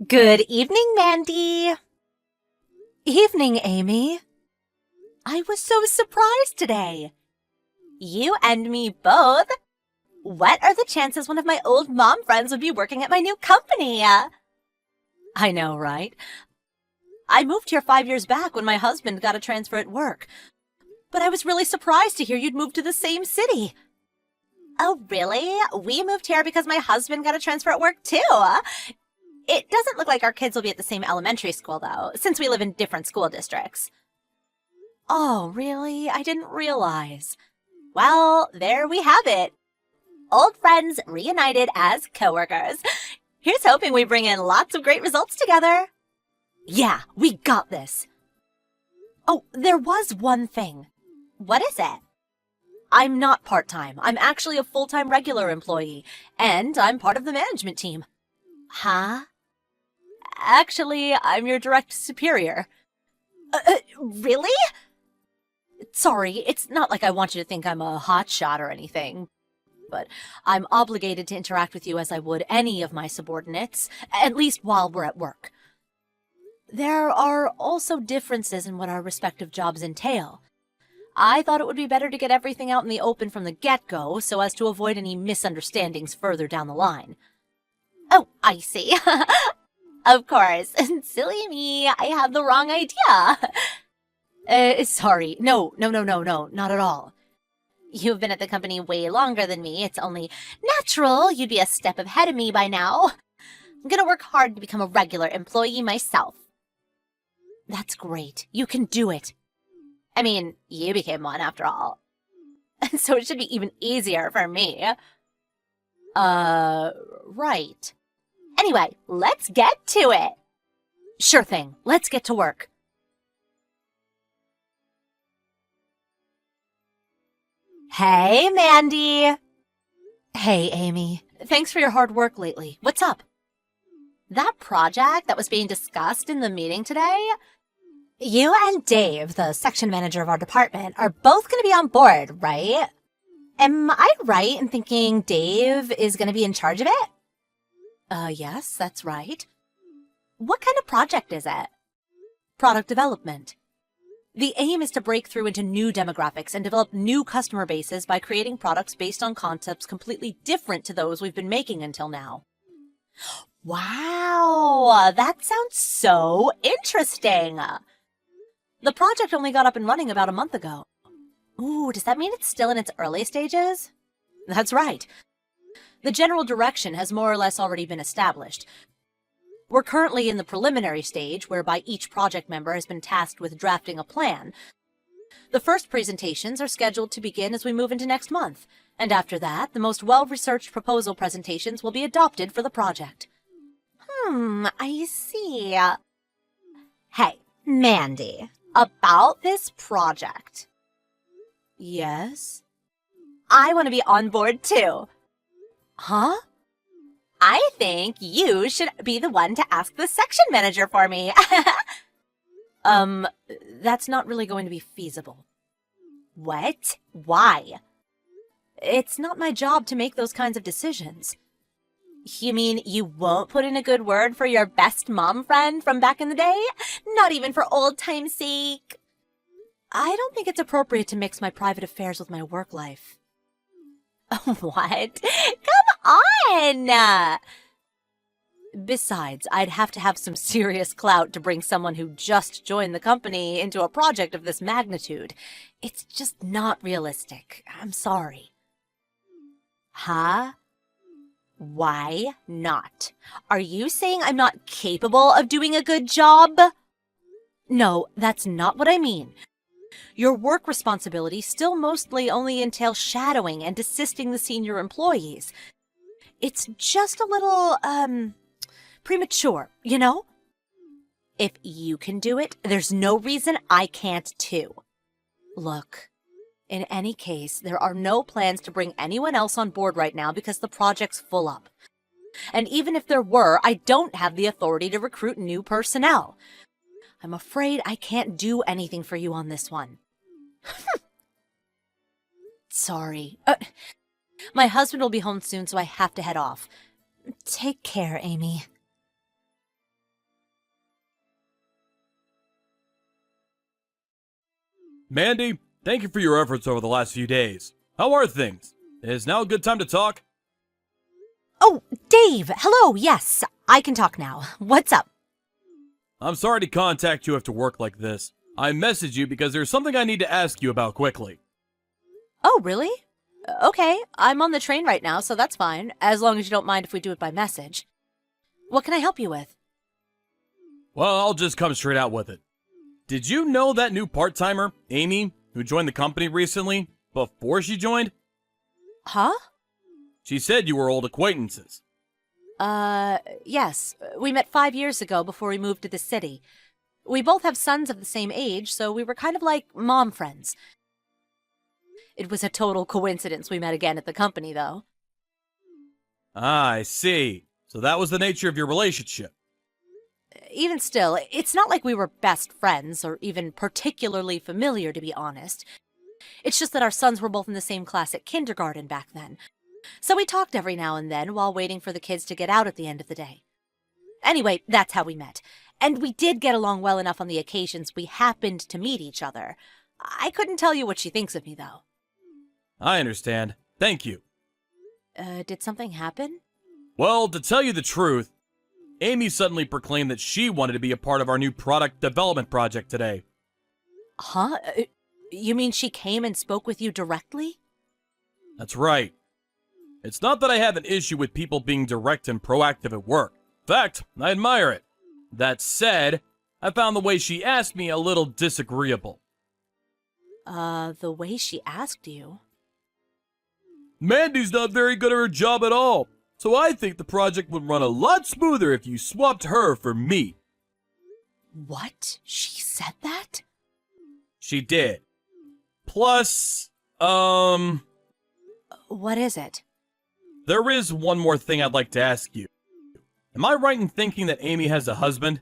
Good evening, Mandy. Evening, Amy. I was so surprised today. You and me both. What are the chances one of my old mom friends would be working at my new company? I know, right? I moved here 5 years back when my husband got a transfer at work. But I was really surprised to hear you'd moved to the same city. Oh, really? We moved here because my husband got a transfer at work, too. It doesn't look like our kids will be at the same elementary school, though, since we live in different school districts. Oh, really? I didn't realize. Well, there we have it. Old friends reunited as coworkers. Here's hoping we bring in lots of great results together. Yeah, we got this. Oh, there was one thing. What is it? I'm not part-time. I'm actually a full-time regular employee, and I'm part of the management team. Huh? Actually, I'm your direct superior. Really? Sorry, it's not like I want you to think I'm a hotshot or anything, but I'm obligated to interact with you as I would any of my subordinates, at least while we're at work. There are also differences in what our respective jobs entail. I thought it would be better to get everything out in the open from the get-go so as to avoid any misunderstandings further down the line. Oh, I see. Of course. Silly me, I had the wrong idea. Sorry. No, not at all. You've been at the company way longer than me. It's only natural you'd be a step ahead of me by now. I'm gonna work hard to become a regular employee myself. That's great. You can do it. I mean, you became one after all. So it should be even easier for me. Right. Anyway, let's get to it. Sure thing. Let's get to work. Hey, Mandy. Hey, Amy. Thanks for your hard work lately. What's up? That project that was being discussed in the meeting today? You and Dave, the section manager of our department, are both going to be on board, right? Am I right in thinking Dave is going to be in charge of it? Yes, that's right. What kind of project is it? Product development. The aim is to break through into new demographics and develop new customer bases by creating products based on concepts completely different to those we've been making until now. Wow, that sounds so interesting. The project only got up and running about a month ago. Ooh, does that mean it's still in its early stages? That's right. The general direction has more or less already been established. We're currently in the preliminary stage, whereby each project member has been tasked with drafting a plan. The first presentations are scheduled to begin as we move into next month, and after that, the most well-researched proposal presentations will be adopted for the project. I see. Hey, Mandy, about this project. Yes? I want to be on board too. Huh? I think you should be the one to ask the section manager for me. That's not really going to be feasible. What? Why? It's not my job to make those kinds of decisions. You mean you won't put in a good word for your best mom friend from back in the day? Not even for old time's sake? I don't think it's appropriate to mix my private affairs with my work life. What? Come on! Besides, I'd have to have some serious clout to bring someone who just joined the company into a project of this magnitude. It's just not realistic. I'm sorry. Huh? Why not? Are you saying I'm not capable of doing a good job? No, that's not what I mean. Your work responsibilities still mostly only entail shadowing and assisting the senior employees. It's just a little, premature, you know? If you can do it, there's no reason I can't too. Look, in any case, there are no plans to bring anyone else on board right now because the project's full up. And even if there were, I don't have the authority to recruit new personnel. I'm afraid I can't do anything for you on this one. Sorry. My husband will be home soon, so I have to head off. Take care, Amy. Mandy, thank you for your efforts over the last few days. How are things? Is now a good time to talk? Oh, Dave, hello, yes, I can talk now. What's up? I'm sorry to contact you after work like this. I messaged you because there's something I need to ask you about quickly. Oh, really? Okay, I'm on the train right now, so that's fine, as long as you don't mind if we do it by message. What can I help you with? Well, I'll just come straight out with it. Did you know that new part-timer, Amy, who joined the company recently, before she joined? Huh? She said you were old acquaintances. Yes. We met 5 years ago before we moved to the city. We both have sons of the same age, so we were kind of like mom friends. It was a total coincidence we met again at the company, though. Ah, I see. So that was the nature of your relationship. Even still, it's not like we were best friends, or even particularly familiar, to be honest. It's just that our sons were both in the same class at kindergarten back then. So we talked every now and then while waiting for the kids to get out at the end of the day. Anyway, that's how we met. And we did get along well enough on the occasions we happened to meet each other. I couldn't tell you what she thinks of me, though. I understand. Thank you. Did something happen? Well, to tell you the truth, Amy suddenly proclaimed that she wanted to be a part of our new product development project today. Huh? You mean she came and spoke with you directly? That's right. It's not that I have an issue with people being direct and proactive at work. In fact, I admire it. That said, I found the way she asked me a little disagreeable. The way she asked you? Mandy's not very good at her job at all, so I think the project would run a lot smoother if you swapped her for me. What? She said that? She did. Plus, What is it? there is one more thing I'd like to ask you. Am I right in thinking that Amy has a husband?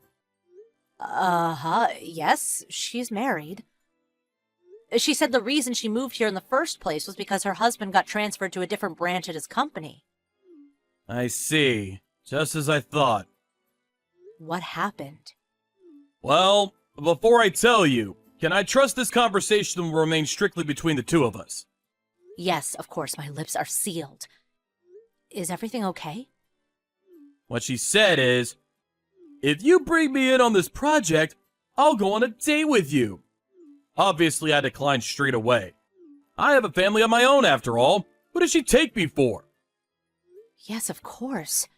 Yes, she's married. She said the reason she moved here in the first place was because her husband got transferred to a different branch at his company. I see. Just as I thought. What happened? Well, before I tell you, can I trust this conversation will remain strictly between the two of us? Yes, of course, my lips are sealed. Is everything okay? What she said is, if you bring me in on this project, I'll go on a date with you. Obviously, I declined straight away. I have a family of my own, after all. What does she take me for? Yes, of course.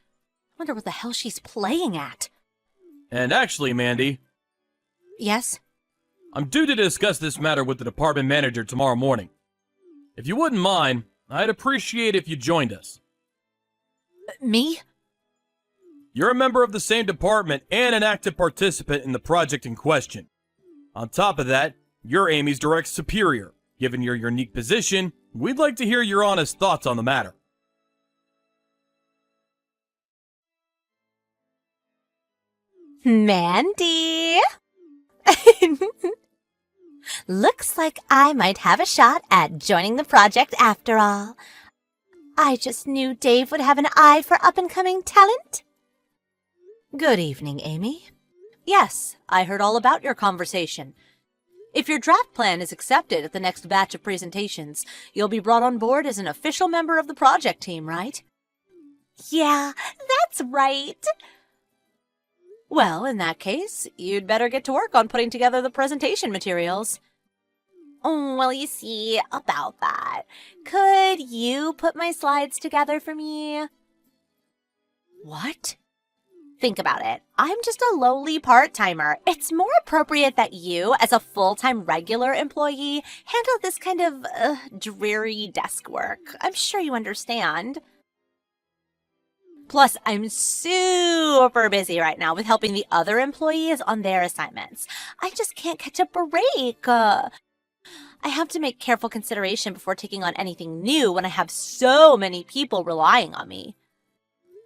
I wonder what the hell she's playing at. And actually, Mandy, Yes? I'm due to discuss this matter with the department manager tomorrow morning. If you wouldn't mind, I'd appreciate if you joined us. Me? You're a member of the same department and an active participant in the project in question. On top of that, you're Amy's direct superior. Given your unique position, we'd like to hear your honest thoughts on the matter. Mandy! Looks like I might have a shot at joining the project after all. I just knew Dave would have an eye for up-and-coming talent. Good evening, Amy. Yes, I heard all about your conversation. If your draft plan is accepted at the next batch of presentations, you'll be brought on board as an official member of the project team, right? Yeah, that's right. Well, in that case, you'd better get to work on putting together the presentation materials. Oh, well, you see, about that. Could you put my slides together for me? What? Think about it. I'm just a lowly part-timer. It's more appropriate that you, as a full-time regular employee, handle this kind of dreary desk work. I'm sure you understand. Plus, I'm super busy right now with helping the other employees on their assignments. I just can't catch a break. I have to make careful consideration before taking on anything new when I have so many people relying on me.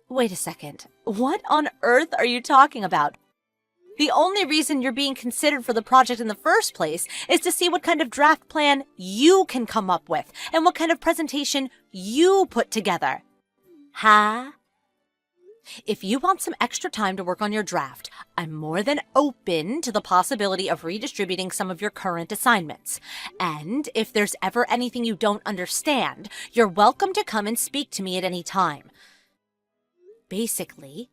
Wait a second. What on earth are you talking about? The only reason you're being considered for the project in the first place is to see what kind of draft plan you can come up with and what kind of presentation you put together. Huh? If you want some extra time to work on your draft, I'm more than open to the possibility of redistributing some of your current assignments. And if there's ever anything you don't understand, you're welcome to come and speak to me at any time. Basically,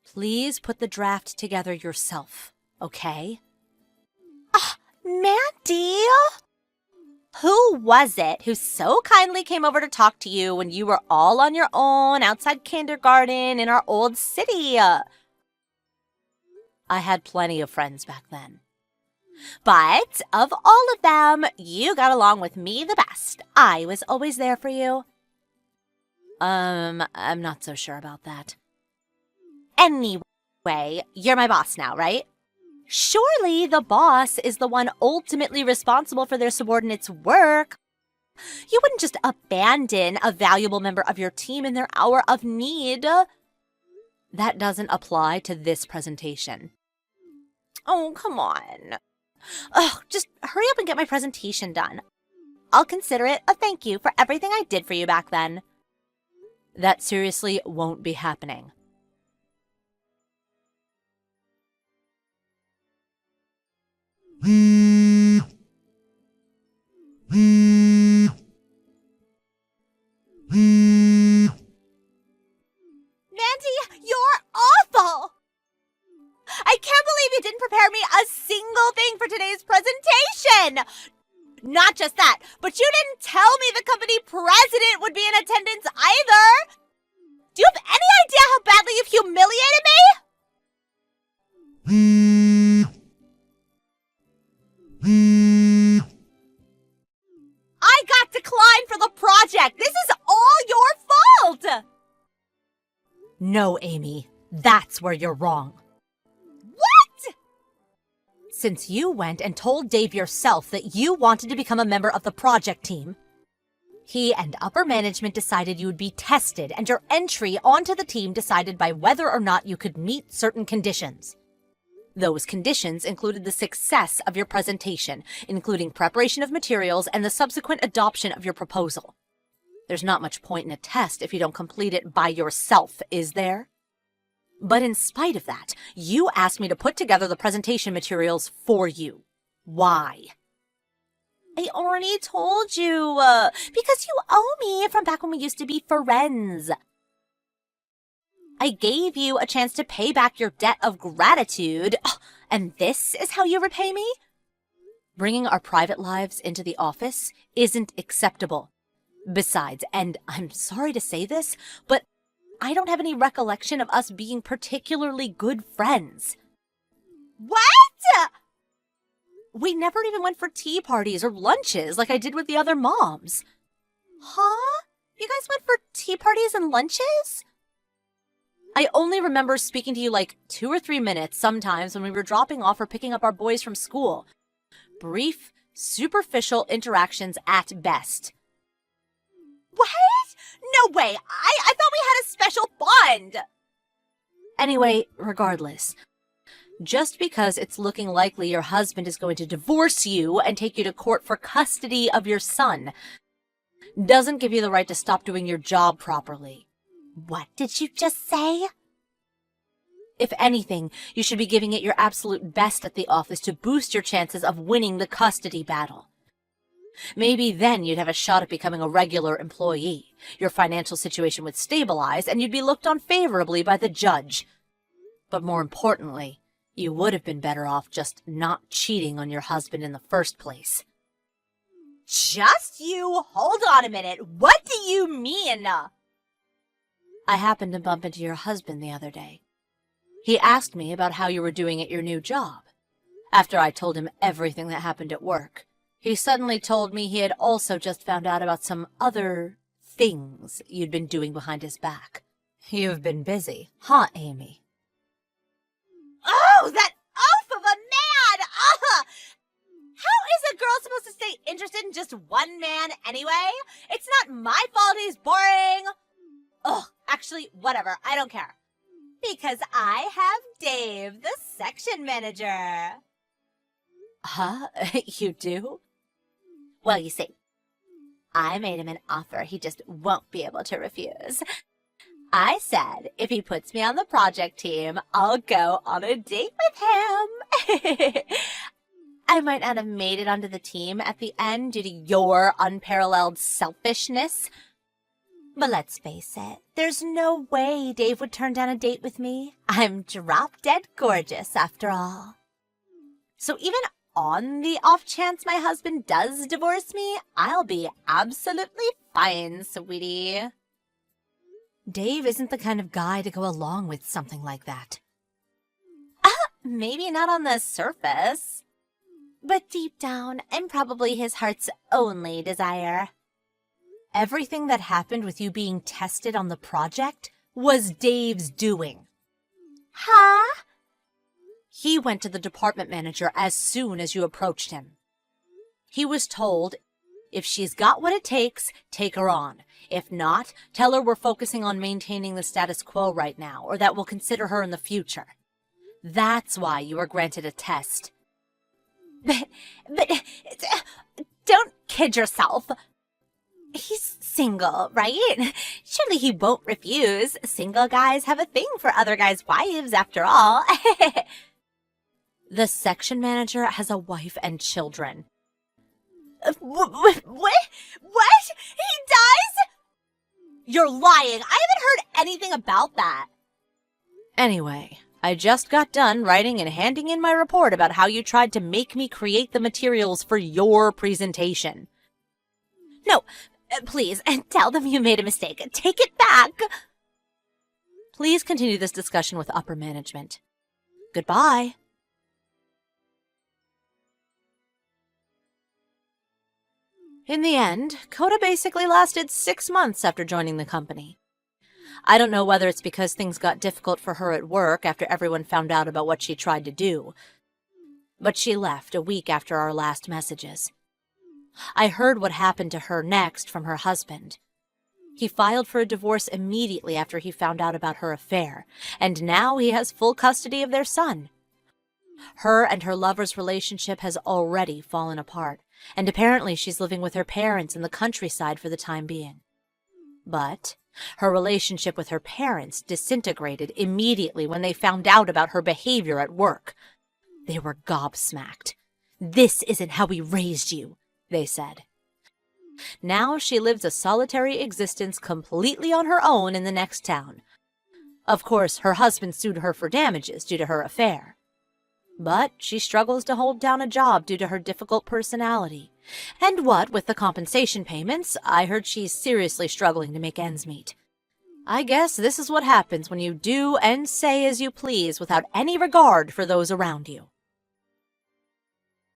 please put the draft together yourself, okay? Mandy! Who was it who so kindly came over to talk to you when you were all on your own outside kindergarten in our old city? I had plenty of friends back then. But of all of them, you got along with me the best. I was always there for you. I'm not so sure about that. Anyway, you're my boss now, right? Surely the boss is the one ultimately responsible for their subordinates' work. You wouldn't just abandon a valuable member of your team in their hour of need. That doesn't apply to this presentation. Oh, come on. Just hurry up and get my presentation done. I'll consider it a thank you for everything I did for you back then. That seriously won't be happening. Mandy, you're awful! I can't believe you didn't prepare me a single thing for today's presentation! Not just that, but you didn't tell me the company president would be in attendance either! Do you have any idea how badly you've humiliated me? I got declined for the project! This is all your fault! No, Amy, that's where you're wrong. What? Since you went and told Dave yourself that you wanted to become a member of the project team, he and upper management decided you would be tested and your entry onto the team decided by whether or not you could meet certain conditions. Those conditions included the success of your presentation, including preparation of materials and the subsequent adoption of your proposal. There's not much point in a test if you don't complete it by yourself, is there? But in spite of that, you asked me to put together the presentation materials for you. Why? I already told you, because you owe me from back when we used to be friends. I gave you a chance to pay back your debt of gratitude, and this is how you repay me? Bringing our private lives into the office isn't acceptable. Besides, and I'm sorry to say this, but I don't have any recollection of us being particularly good friends. What? We never even went for tea parties or lunches like I did with the other moms. Huh? You guys went for tea parties and lunches? I only remember speaking to you like 2 or 3 minutes sometimes when we were dropping off or picking up our boys from school. Brief, superficial interactions at best. What? No way! I thought we had a special bond! Anyway, regardless, just because it's looking likely your husband is going to divorce you and take you to court for custody of your son doesn't give you the right to stop doing your job properly. What did you just say? If anything, you should be giving it your absolute best at the office to boost your chances of winning the custody battle. Maybe then you'd have a shot at becoming a regular employee. Your financial situation would stabilize and you'd be looked on favorably by the judge. But more importantly, you would have been better off just not cheating on your husband in the first place. Just you? Hold on a minute. What do you mean? I happened to bump into your husband the other day. He asked me about how you were doing at your new job. After I told him everything that happened at work, he suddenly told me he had also just found out about some other things you'd been doing behind his back. You've been busy, huh, Amy? Oh, that oaf of a man! How is a girl supposed to stay interested in just one man anyway? It's not my fault he's boring. Ugh, actually, whatever, I don't care. Because I have Dave, the section manager. Huh? You do? Well, you see, I made him an offer he just won't be able to refuse. I said if he puts me on the project team, I'll go on a date with him. I might not have made it onto the team at the end due to your unparalleled selfishness. But let's face it, there's no way Dave would turn down a date with me. I'm drop-dead gorgeous, after all. So even on the off chance my husband does divorce me, I'll be absolutely fine, sweetie. Dave isn't the kind of guy to go along with something like that. Maybe not on the surface. But deep down, I'm probably his heart's only desire. Everything that happened with you being tested on the project was Dave's doing. Huh? He went to the department manager as soon as you approached him. He was told, if she's got what it takes, take her on. If not, tell her we're focusing on maintaining the status quo right now, or that we'll consider her in the future. That's why you were granted a test. But don't kid yourself. He's single, right? Surely he won't refuse. Single guys have a thing for other guys' wives, after all. The section manager has a wife and children. What? He does? You're lying. I haven't heard anything about that. Anyway, I just got done writing and handing in my report about how you tried to make me create the materials for your presentation. No, please, and tell them you made a mistake. Take it back. Please continue this discussion with upper management. Goodbye. In the end, Coda basically lasted 6 months after joining the company. I don't know whether it's because things got difficult for her at work after everyone found out about what she tried to do, but she left a week after our last messages. I heard what happened to her next from her husband. He filed for a divorce immediately after he found out about her affair, and now he has full custody of their son. Her and her lover's relationship has already fallen apart, and apparently she's living with her parents in the countryside for the time being. But her relationship with her parents disintegrated immediately when they found out about her behavior at work. They were gobsmacked. "This isn't how we raised you," they said. Now she lives a solitary existence completely on her own in the next town. Of course, her husband sued her for damages due to her affair. But she struggles to hold down a job due to her difficult personality. And what with the compensation payments, I heard she's seriously struggling to make ends meet. I guess this is what happens when you do and say as you please without any regard for those around you.